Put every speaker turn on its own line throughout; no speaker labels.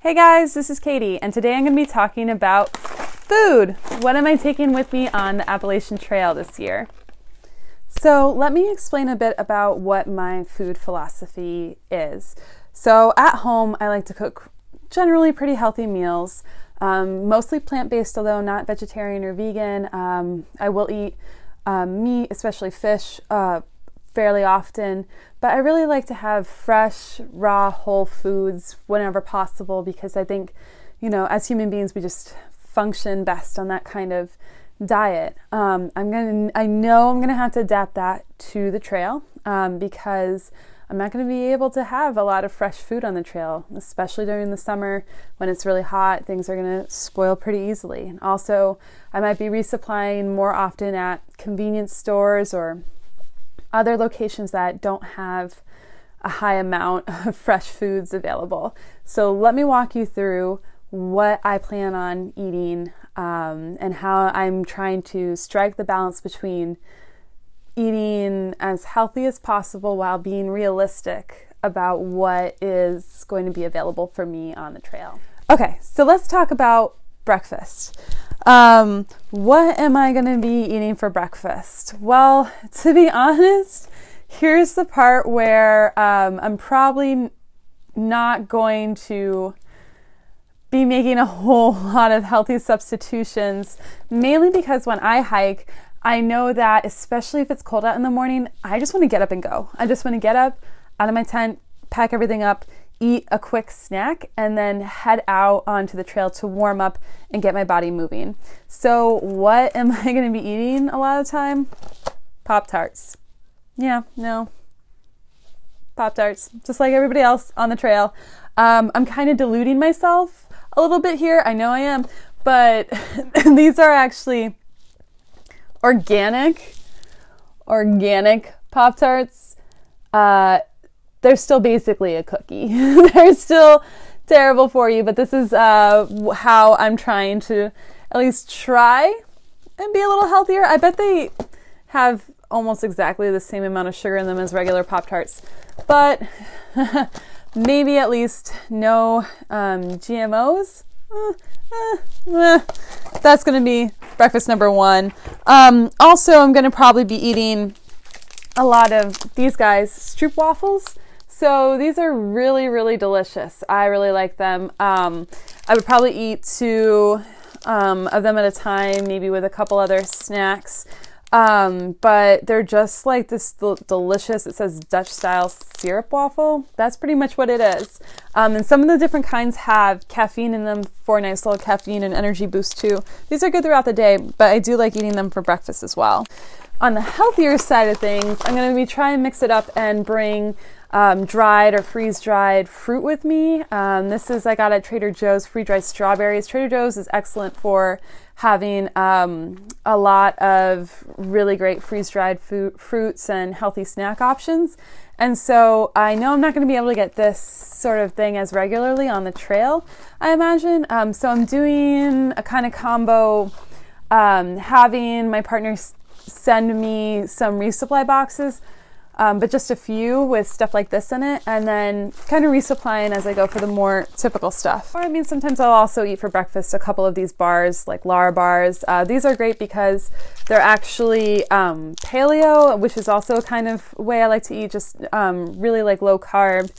Hey guys, this is Katie, and today I'm going to be talking about food. What am I taking with me on the Appalachian Trail this year? So let me explain a bit about what my food philosophy is. So at home, I like to cook generally pretty healthy meals, mostly plant-based, although not vegetarian or vegan. I will eat meat, especially fish, fairly often, but I really like to have fresh, raw, whole foods whenever possible because I think, as human beings, we just function best on that kind of diet. I know I'm gonna have to adapt that to the trail because I'm not going to be able to have a lot of fresh food on the trail, especially during the summer when it's really hot. Things are going to spoil pretty easily. And also, I might be resupplying more often at convenience stores or other locations that don't have a high amount of fresh foods available. So let me walk you through what I plan on eating and how I'm trying to strike the balance between eating as healthy as possible while being realistic about what is going to be available for me on the trail. Okay, so let's talk about breakfast. What am I going to be eating for breakfast? Well, to be honest, here's the part where I'm probably not going to be making a whole lot of healthy substitutions, mainly because when I hike, I know that especially if it's cold out in the morning, I just want to get up and go. I just want to get up out of my tent, pack everything up, eat a quick snack, and then head out onto the trail to warm up and get my body moving. So what am I going to be eating a lot of the time? Pop-Tarts. Yeah, no. Pop-Tarts, just like everybody else on the trail. I'm kind of deluding myself a little bit here. I know I am, but these are actually organic Pop-Tarts. They're still basically a cookie. They're still terrible for you, but this is how I'm trying to at least try and be a little healthier. I bet they have almost exactly the same amount of sugar in them as regular Pop-Tarts, but maybe at least no GMOs. That's going to be breakfast number one. Also, I'm going to probably be eating a lot of these guys, Stroop waffles. So these are really, really delicious. I really like them. I would probably eat two of them at a time, maybe with a couple other snacks. But they're just like this delicious, it says Dutch style syrup waffle. That's pretty much what it is. And some of the different kinds have caffeine in them for a nice little caffeine and energy boost too. These are good throughout the day, but I do like eating them for breakfast as well. On the healthier side of things, I'm going to be trying to mix it up and bring dried or freeze-dried fruit with me. This is I got at Trader Joe's freeze-dried strawberries. Trader Joe's is excellent for having a lot of really great freeze-dried fruits and healthy snack options. And so I know I'm not going to be able to get this sort of thing as regularly on the trail, I imagine. So I'm doing a kind of combo, having my partner send me some resupply boxes, but just a few with stuff like this in it, and then kind of resupplying as I go for the more typical stuff. Or I mean, sometimes I'll also eat for breakfast a couple of these bars, like Lara bars. These are great because they're actually paleo, which is also a kind of way I like to eat, just really like low carb,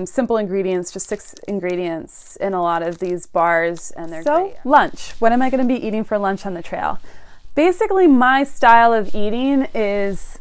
simple ingredients, just 6 ingredients in a lot of these bars, and they're great. So lunch, what am I going to be eating for lunch on the trail? Basically, my style of eating is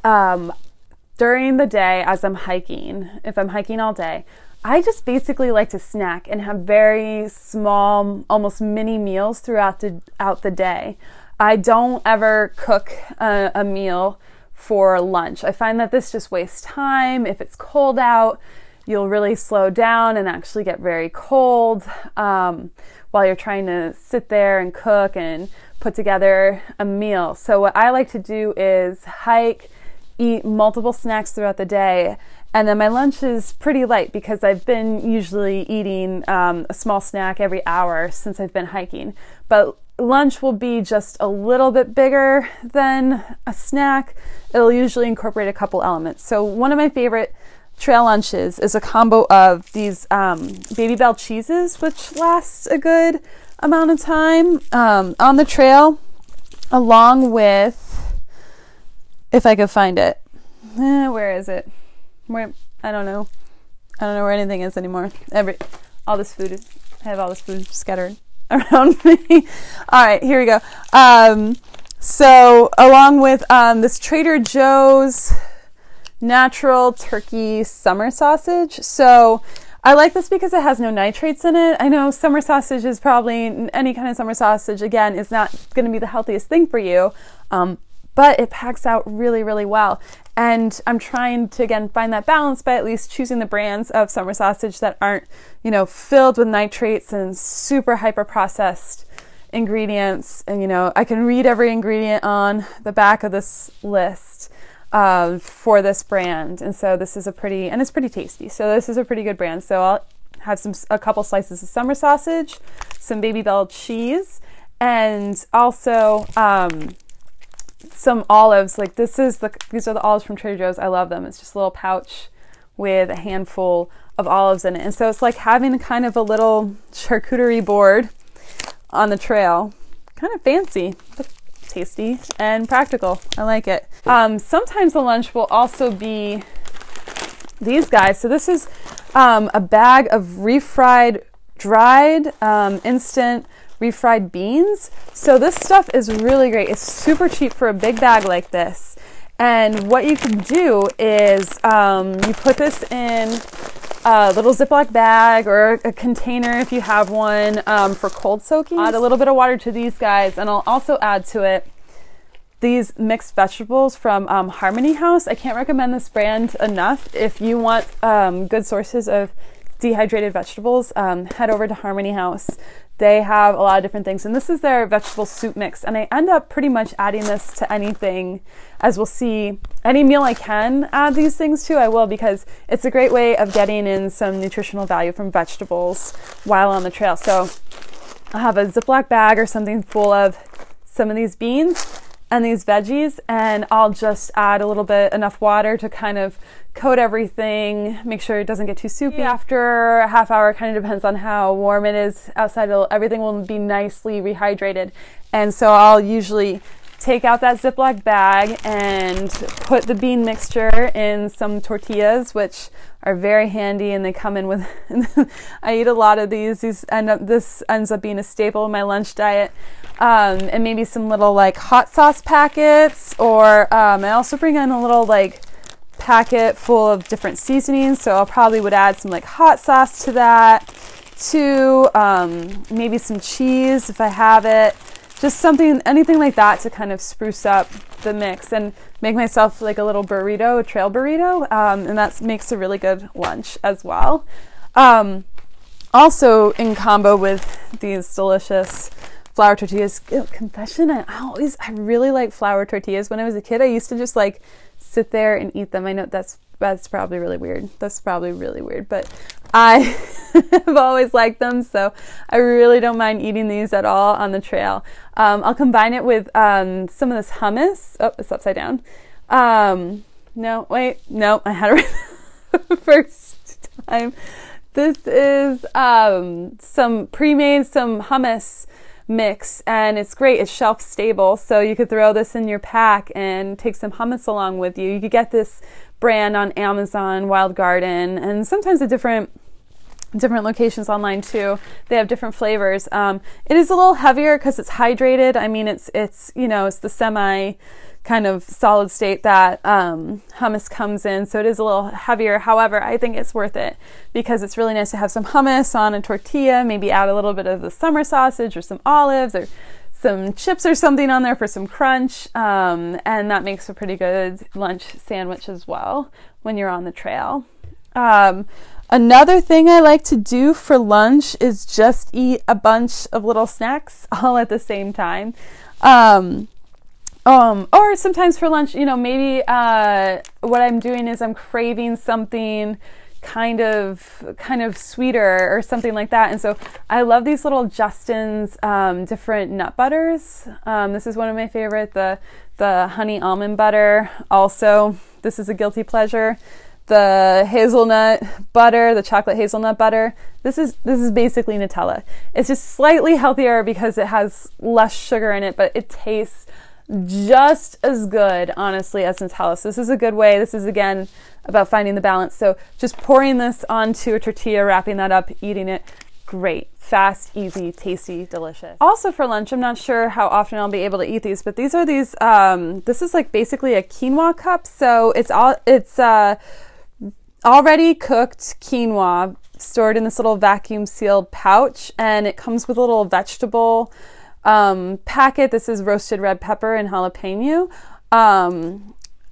during the day as I'm hiking, if I'm hiking all day, I just basically like to snack and have very small, almost mini meals throughout the day. I don't ever cook a meal for lunch. I find that this just wastes time. If it's cold out, you'll really slow down and actually get very cold while you're trying to sit there and cook and put together a meal. So what I like to do is hike, eat multiple snacks throughout the day, and then my lunch is pretty light because I've been usually eating a small snack every hour since I've been hiking. But lunch will be just a little bit bigger than a snack. It'll usually incorporate a couple elements. So one of my favorite trail lunches is a combo of these Baby Bell cheeses, which last a good amount of time on the trail, along with, if I could find it, where is it? Where, I don't know where anything is anymore. I have all this food scattered around me. All right, here we go. So along with this Trader Joe's natural turkey summer sausage. So I like this because it has no nitrates in it. I know summer sausage is probably, any kind of summer sausage, again, is not going to be the healthiest thing for you, but it packs out really, really well. And I'm trying to, again, find that balance by at least choosing the brands of summer sausage that aren't, you know, filled with nitrates and super hyper processed ingredients. And, you know, I can read every ingredient on the back of this list for this brand. And so this is it's pretty tasty. So this is a pretty good brand. So I'll have a couple slices of summer sausage, some Baby Bell cheese, and also some olives. Like these are the olives from Trader Joe's. I love them. It's just a little pouch with a handful of olives in it. And so it's like having kind of a little charcuterie board on the trail. Kind of fancy, but tasty and practical. I like it. Sometimes the lunch will also be these guys. So this is a bag of refried, dried, instant refried beans. So this stuff is really great. It's super cheap for a big bag like this. And what you can do is you put this in a little Ziploc bag or a container if you have one for cold soaking. Add a little bit of water to these guys, and I'll also add to it these mixed vegetables from Harmony House. I can't recommend this brand enough. If you want good sources of dehydrated vegetables, head over to Harmony House. They have a lot of different things, and this is their vegetable soup mix, and I end up pretty much adding this to anything. As we'll see, any meal I can add these things to, I will, because it's a great way of getting in some nutritional value from vegetables while on the trail. So I'll have a Ziploc bag or something full of some of these beans and these veggies, and I'll just add a little bit, enough water to kind of coat everything, make sure it doesn't get too soupy. After a half hour, kind of depends on how warm it is outside, everything will be nicely rehydrated. And so I'll usually take out that Ziploc bag and put the bean mixture in some tortillas, which are very handy, and they come in with I eat a lot of these. This ends up being a staple in my lunch diet. And maybe some little like hot sauce packets, or I also bring in a little like packet full of different seasonings. So I'll probably would add some like hot sauce to that too, maybe some cheese if I have it, just anything like that to kind of spruce up the mix and make myself like a little burrito, a trail burrito, and that makes a really good lunch as well. Also in combo with these delicious flour tortillas. Confession, I really like flour tortillas. When I was a kid, I used to just like sit there and eat them. I know that's probably really weird. But I have always liked them, so I really don't mind eating these at all on the trail. I'll combine it with some of this hummus. Oh, it's upside down. No, I had it right the first time. This is some pre-made, some hummus mix, and it's great. It's shelf stable, so you could throw this in your pack and take some hummus along with you. You could get this brand on Amazon, Wild Garden, and sometimes at different locations online too. They have different flavors. It is a little heavier because it's hydrated. I mean, it's the semi kind of solid state that hummus comes in, so it is a little heavier. However, I think it's worth it because it's really nice to have some hummus on a tortilla, maybe add a little bit of the summer sausage or some olives or some chips or something on there for some crunch, and that makes a pretty good lunch sandwich as well when you're on the trail. Another thing I like to do for lunch is just eat a bunch of little snacks all at the same time. Or sometimes for lunch, maybe what I'm doing is I'm craving something kind of sweeter or something like that. And so I love these little Justin's different nut butters. This is one of my favorite, the honey almond butter. Also, this is a guilty pleasure. the hazelnut butter, the chocolate hazelnut butter. This is basically Nutella. It's just slightly healthier because it has less sugar in it, but it tastes just as good, honestly, as Nutella. So this is a good way. This is, again, about finding the balance. So just pouring this onto a tortilla, wrapping that up, eating it. Great. Fast, easy, tasty, delicious. Also for lunch, I'm not sure how often I'll be able to eat these, but these are these, this is like basically a quinoa cup. So it's already cooked quinoa stored in this little vacuum sealed pouch, and it comes with a little vegetable packet. This is roasted red pepper and jalapeno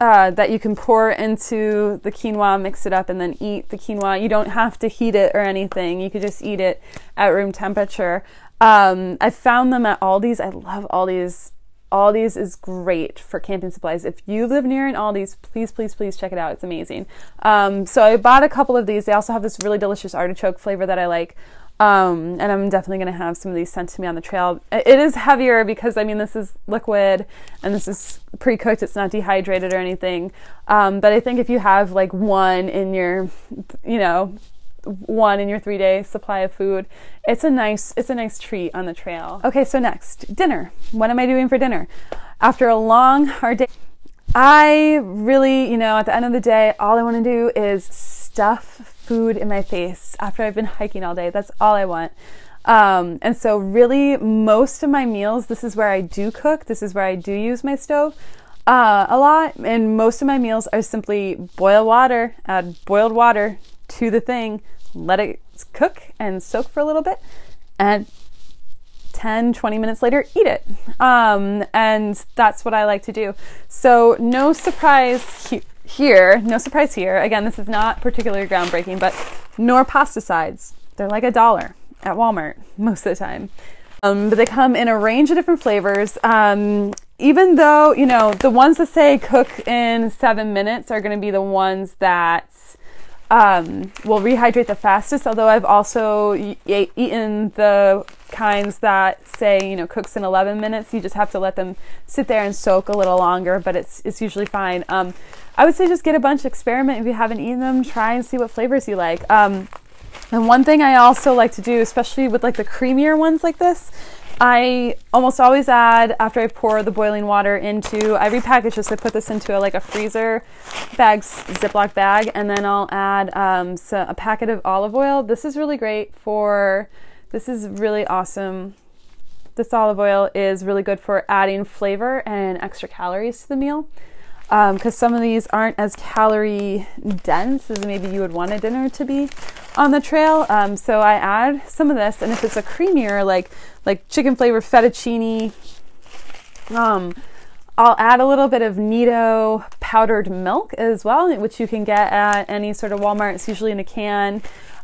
that you can pour into the quinoa, mix it up, and then eat the quinoa. You don't have to heat it or anything. You could just eat it at room temperature. I found them at Aldi's. I love Aldi's. Aldi's is great for camping supplies. If you live near an Aldi's, please, please, please check it out. It's amazing. So I bought a couple of these. They also have this really delicious artichoke flavor that I like. And I'm definitely going to have some of these sent to me on the trail. It is heavier because, I mean, this is liquid and this is pre-cooked. It's not dehydrated or anything. But I think if you have like one in your 3-day supply of food, it's a nice treat on the trail. Okay, so next, dinner. What am I doing for dinner? After a long, hard day, I really, at the end of the day, all I want to do is stuff food in my face after I've been hiking all day. That's all I want. And so really most of my meals, this is where I do cook. This is where I do use my stove a lot. And most of my meals are simply boil water, add boiled water to the thing, let it cook and soak for a little bit, and 10-20 minutes later, eat it. And that's what I like to do. So no surprise here. Again, this is not particularly groundbreaking, but nor pesticides. They're like $1 at Walmart most of the time. But they come in a range of different flavors. Even though, the ones that say cook in 7 minutes are going to be the ones that will rehydrate the fastest, although I've also eaten the kinds that say, cooks in 11 minutes. You just have to let them sit there and soak a little longer, but it's usually fine. I would say just get a bunch, experiment. If you haven't eaten them, try and see what flavors you like. And one thing I also like to do, especially with like the creamier ones like this, I almost always add, after I pour the boiling water into, I repackage this, I put this into a freezer bag, Ziploc bag, and then I'll add a packet of olive oil. This is really great this is really awesome. This olive oil is really good for adding flavor and extra calories to the meal. Because some of these aren't as calorie dense as maybe you would want a dinner to be on the trail. So I add some of this, and if it's a creamier, like chicken flavored fettuccine, I'll add a little bit of Nido powdered milk as well, which you can get at any sort of Walmart. It's usually in a can.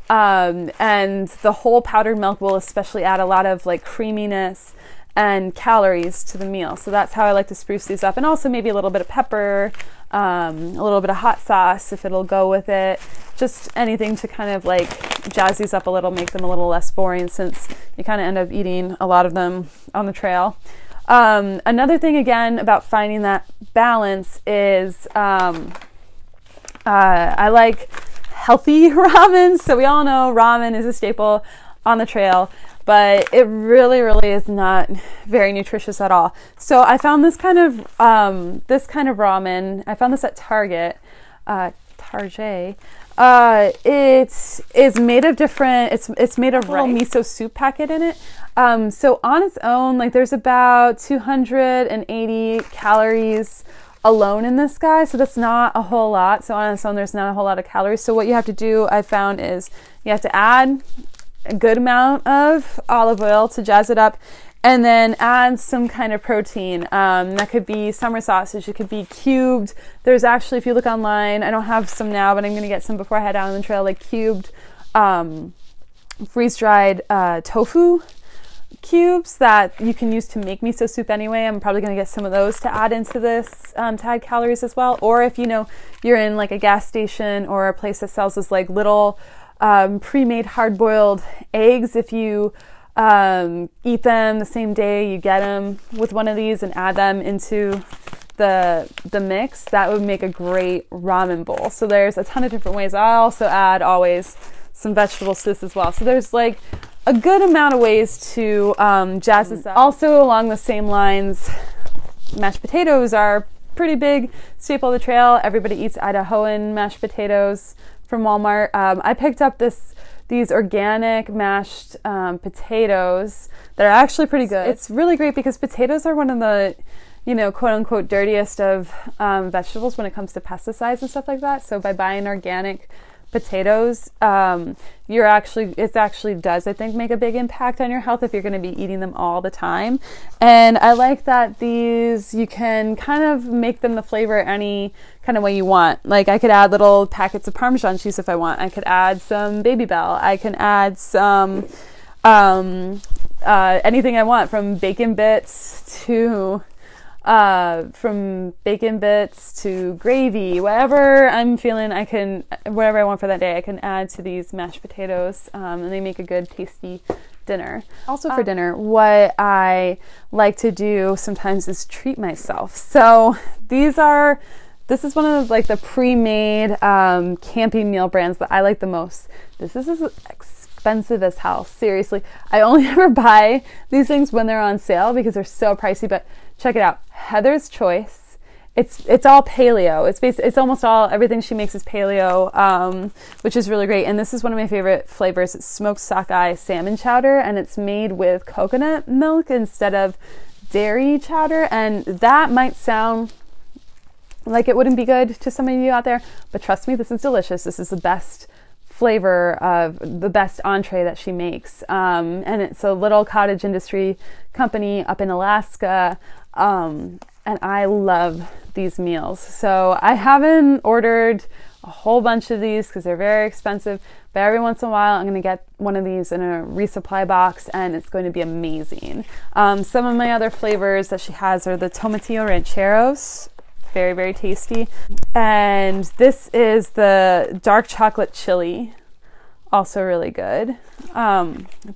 And the whole powdered milk will especially add a lot of creaminess and calories to the meal. So that's how I like to spruce these up. And also maybe a little bit of pepper, a little bit of hot sauce if it'll go with it. Just anything to kind of jazz these up a little, make them a little less boring, since you kind of end up eating a lot of them on the trail. Another thing, again, about finding that balance is I like healthy ramen. So we all know ramen is a staple on the trail, but it really, really is not very nutritious at all. So I found this kind of ramen. I found this at Target. It is made of different. It's made of a little miso soup packet in it. So on its own, there's about 280 calories alone in this guy. So that's not a whole lot. So on its own, there's not a whole lot of calories. So what you have to do, I found, is you have to add a good amount of olive oil to jazz it up, and then add some kind of protein. That could be summer sausage, it could be cubed. There's actually, if you look online, I don't have some now, but I'm going to get some before I head out on the trail, cubed freeze-dried tofu cubes that you can use to make miso soup anyway. I'm probably going to get some of those to add into this to add calories as well. Or if you're in a gas station or a place that sells this little pre-made hard-boiled eggs, if you eat them the same day you get them with one of these and add them into the mix, that would make a great ramen bowl. So there's a ton of different ways. I also add always some vegetables to this as well. So there's like a good amount of ways to jazz this up. Also along the same lines, mashed potatoes are pretty big staple of the trail. Everybody eats Idahoan mashed potatoes from Walmart. I picked up these organic mashed potatoes that are actually pretty good. It's really great because potatoes are one of the, you know, quote unquote dirtiest of vegetables when it comes to pesticides and stuff like that. So by buying organic potatoes, it actually does, I think, make a big impact on your health if you're going to be eating them all the time. And I like that these, you can kind of make them the flavor any kind of way you want. Like I could add little packets of Parmesan cheese if I want. I could add some Baby Bell. I can add some anything I want, from bacon bits to gravy, whatever I'm feeling, whatever I want for that day, I can add to these mashed potatoes, and they make a good tasty dinner. Also for dinner, what I like to do sometimes is treat myself. So this is one of like the pre-made camping meal brands that I like the most. This is expensive as hell, seriously. I only ever buy these things when they're on sale because they're so pricey, but check it out. Heather's Choice. It's all paleo. It's almost everything she makes is paleo, which is really great. And this is one of my favorite flavors. It's smoked sockeye salmon chowder, and it's made with coconut milk instead of dairy chowder. And that might sound like it wouldn't be good to some of you out there, but trust me, this is delicious. This is the best flavor of the best entree that she makes. And it's a little cottage industry company up in Alaska. And I love these meals. So I haven't ordered a whole bunch of these because they're very expensive, but every once in a while I'm going to get one of these in a resupply box, and it's going to be amazing. Some of my other flavors that she has are the tomatillo rancheros. Very, very tasty. And this is the dark chocolate chili, also really good.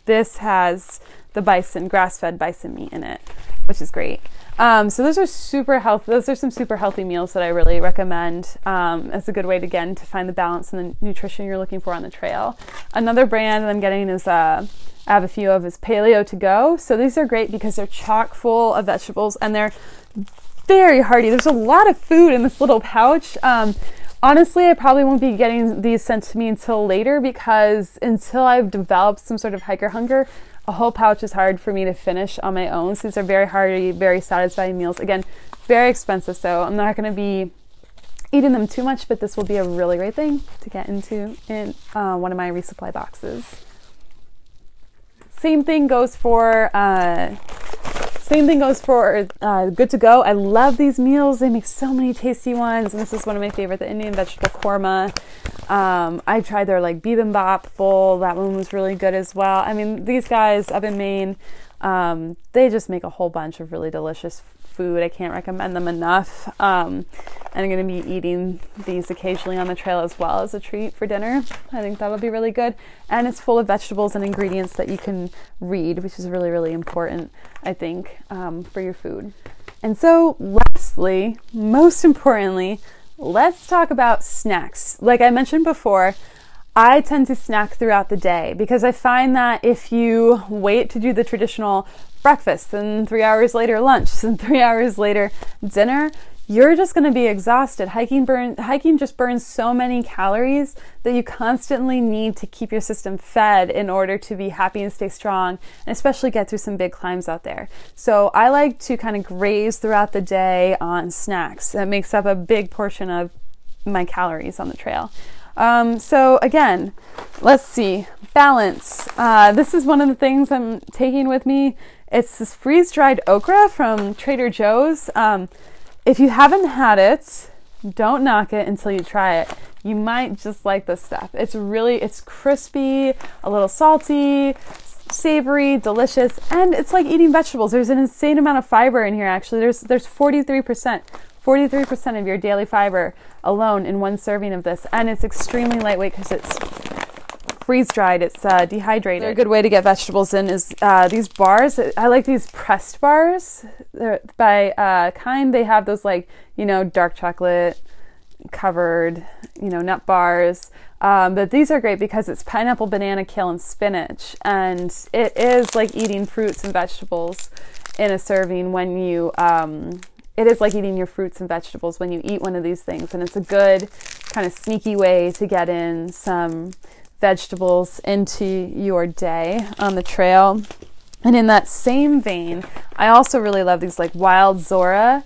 This has the grass-fed bison meat in it, which is great. So those are super healthy. Those are some super healthy meals that I really recommend as a good way to find the balance and the nutrition you're looking for on the trail. Another brand that I'm getting is I have a few of is Paleo to Go. So these are great because they're chock full of vegetables and they're very hearty. There's a lot of food in this little pouch. Honestly, I probably won't be getting these sent to me until later because until I've developed some sort of hiker hunger, a whole pouch is hard for me to finish on my own. So these are very hearty, very satisfying meals. Again, very expensive, so I'm not going to be eating them too much, but this will be a really great thing to get into in one of my resupply boxes. Same thing goes for Good to Go. I love these meals. They make so many tasty ones, and this is one of my favorite, the Indian vegetable korma. I tried their like bibimbap bowl. That one was really good as well. I mean, these guys up in Maine, they just make a whole bunch of really delicious food. I can't recommend them enough. And I'm going to be eating these occasionally on the trail as well as a treat for dinner. I think that'll be really good. And it's full of vegetables and ingredients that you can read, which is really, really important, I think, for your food. And so lastly, most importantly, let's talk about snacks. Like I mentioned before, I tend to snack throughout the day because I find that if you wait to do the traditional breakfast and 3 hours later lunch and 3 hours later dinner, you're just going to be exhausted. Hiking just burns so many calories that you constantly need to keep your system fed in order to be happy and stay strong, and especially get through some big climbs out there. So I like to kind of graze throughout the day on snacks. That makes up a big portion of my calories on the trail. So again, let's see, balance. This is one of the things I'm taking with me. It's this freeze-dried okra from Trader Joe's. If you haven't had it, don't knock it until you try it. You might just like this stuff. It's crispy, a little salty, savory, delicious, and it's like eating vegetables. There's an insane amount of fiber in here, actually. There's 43% of your daily fiber alone in one serving of this, and it's extremely lightweight because it's freeze-dried. It's dehydrated. A good way to get vegetables in is these bars. I like these pressed bars. They're by Kind. They have those like, you know, dark chocolate covered, you know, nut bars. But these are great because it's pineapple, banana, kale, and spinach. And it is like eating fruits and vegetables in a serving when you, it is like eating your fruits and vegetables when you eat one of these things. And it's a good kind of sneaky way to get in some vegetables into your day on the trail. And in that same vein, I also really love these like Wild Zora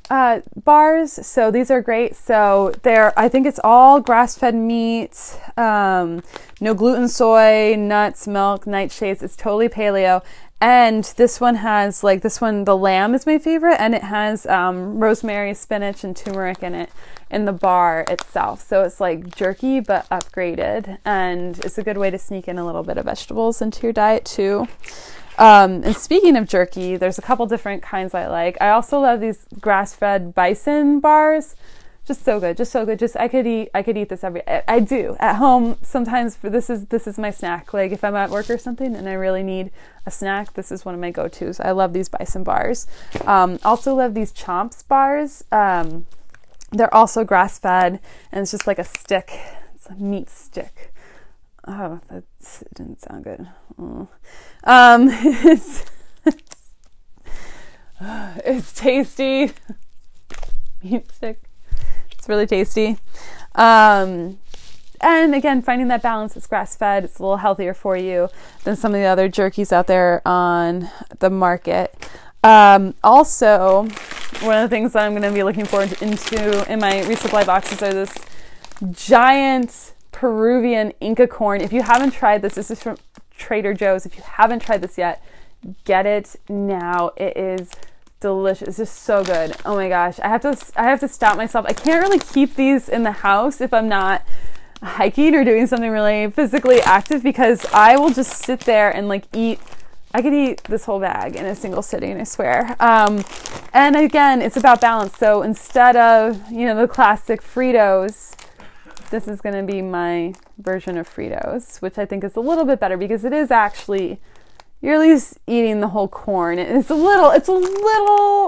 bars. So these are great. So I think it's all grass-fed meat, no gluten, soy, nuts, milk, nightshades. It's totally paleo. And this one has the lamb is my favorite, and it has rosemary, spinach, and turmeric in it in the bar itself. So it's like jerky but upgraded, and it's a good way to sneak in a little bit of vegetables into your diet too. And speaking of jerky, there's a couple different kinds I like. I also love these grass-fed bison bars. Just so good, just so good. I could eat this I do at home sometimes. This is my snack. Like if I'm at work or something and I really need a snack, this is one of my go-tos. I love these bison bars. Also love these Chomps bars. They're also grass-fed, and it's just like a stick. It's a meat stick. Oh, that didn't sound good. It's tasty. Meat stick. It's really tasty. And again, finding that balance. It's grass-fed. It's a little healthier for you than some of the other jerkies out there on the market. Also, one of the things that I'm going to be looking forward into in my resupply boxes are this giant Peruvian Inca corn. If you haven't tried this is from Trader Joe's. If you haven't tried this yet, get it now. It is delicious. It's just so good. Oh my gosh. I have to stop myself. I can't really keep these in the house if I'm not hiking or doing something really physically active, because I will just sit there and like eat. I could eat this whole bag in a single sitting, I swear. And again, it's about balance. So instead of, you know, the classic Fritos, this is going to be my version of Fritos, which I think is a little bit better because it is actually, you're at least eating the whole corn. It's a little,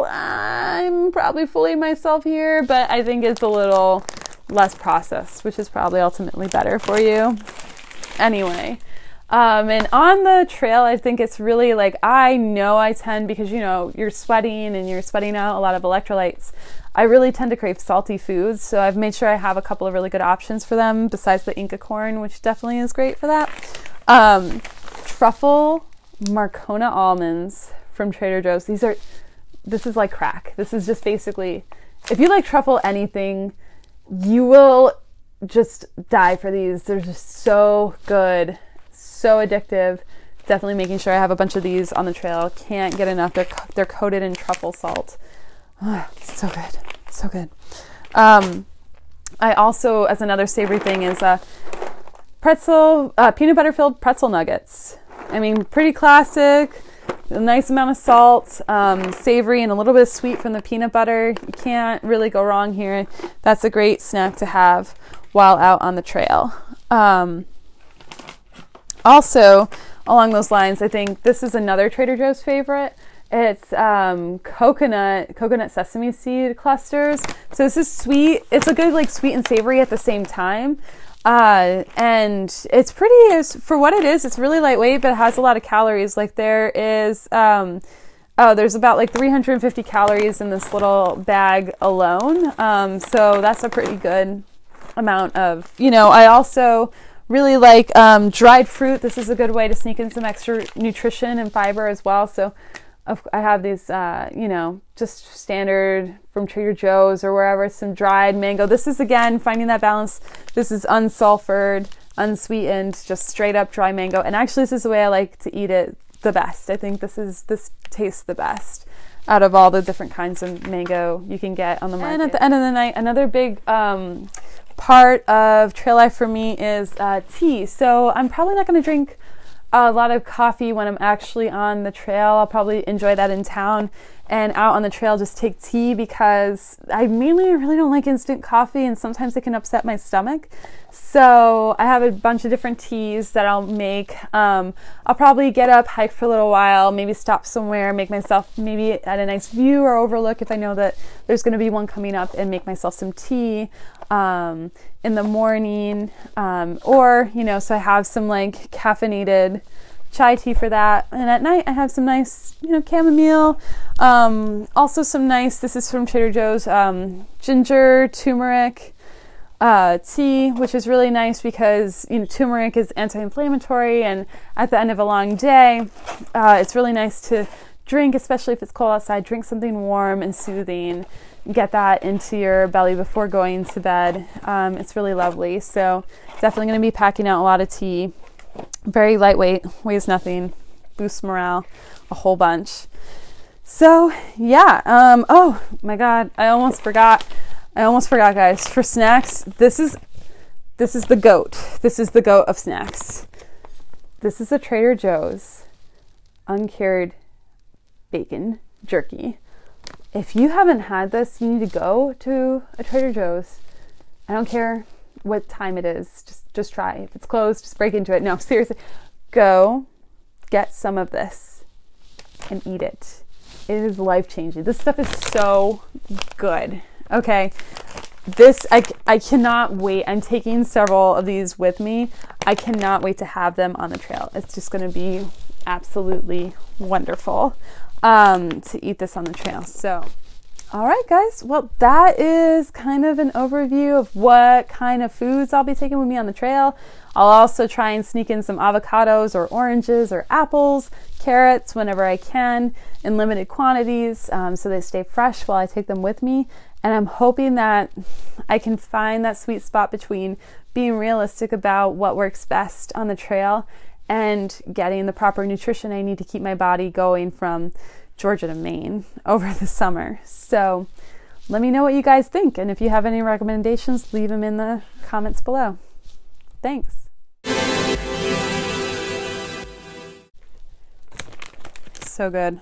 I'm probably fooling myself here, but I think it's a little less processed, which is probably ultimately better for you. Anyway, and on the trail, I think it's really like, I know I tend, because, you know, you're sweating and you're sweating out a lot of electrolytes. I really tend to crave salty foods, so I've made sure I have a couple of really good options for them besides the Inca corn, which definitely is great for that. Truffle Marcona almonds from Trader Joe's. This is like crack. This is just basically, if you like truffle anything, you will just die for these. They're just so good, so addictive. Definitely making sure I have a bunch of these on the trail. Can't get enough. They're coated in truffle salt. Oh, so good. So good. I also, as another savory thing, is peanut butter filled pretzel nuggets. I mean, pretty classic, a nice amount of salt, savory, and a little bit of sweet from the peanut butter. You can't really go wrong here. That's a great snack to have while out on the trail. Also, along those lines, I think this is another Trader Joe's favorite. It's coconut sesame seed clusters. So this is sweet. It's a good like sweet and savory at the same time. And it's pretty, for what it is, it's really lightweight, but it has a lot of calories. Like there is, there's about like 350 calories in this little bag alone. So that's a pretty good amount of, you know. I also really like dried fruit. This is a good way to sneak in some extra nutrition and fiber as well. So I have these, you know, just standard from Trader Joe's or wherever, some dried mango. This is, again, finding that balance. This is unsulfured, unsweetened, just straight up dry mango. And actually, this is the way I like to eat it the best. I think this tastes the best out of all the different kinds of mango you can get on the market. And at the end of the night, another big part of trail life for me is tea. So I'm probably not going to drink a lot of coffee when I'm actually on the trail. I'll probably enjoy that in town and out on the trail just take tea, because I mainly really don't like instant coffee and sometimes it can upset my stomach. So I have a bunch of different teas that I'll make. I'll probably get up, hike for a little while, maybe stop somewhere, make myself maybe at a nice view or overlook if I know that there's going to be one coming up, and make myself some tea in the morning, or, you know, so I have some like caffeinated chai tea for that. And at night I have some nice, you know, chamomile, also some nice, this is from Trader Joe's, ginger turmeric tea, which is really nice because, you know, turmeric is anti-inflammatory, and at the end of a long day, it's really nice to drink, especially if it's cold outside. Drink something warm and soothing, get that into your belly before going to bed. It's really lovely. So definitely going to be packing out a lot of tea. Very lightweight, weighs nothing, boosts morale a whole bunch. So yeah, oh my god, I almost forgot guys. For snacks, this is the goat. This is the goat of snacks. This is a Trader Joe's uncured bacon jerky. If you haven't had this, you need to go to a Trader Joe's. I don't care what time it is. Just try. If it's closed, just break into it. No, seriously. Go get some of this and eat it. It is life-changing. This stuff is so good. Okay. This, I cannot wait. I'm taking several of these with me. I cannot wait to have them on the trail. It's just going to be absolutely wonderful to eat this on the trail. So, all right, guys. Well, that is kind of an overview of what kind of foods I'll be taking with me on the trail. I'll also try and sneak in some avocados or oranges or apples, carrots whenever I can in limited quantities, so they stay fresh while I take them with me. And I'm hoping that I can find that sweet spot between being realistic about what works best on the trail and getting the proper nutrition I need to keep my body going from Georgia to Maine over the summer. So let me know what you guys think. And if you have any recommendations, leave them in the comments below. Thanks. So good.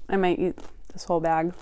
I might eat this whole bag.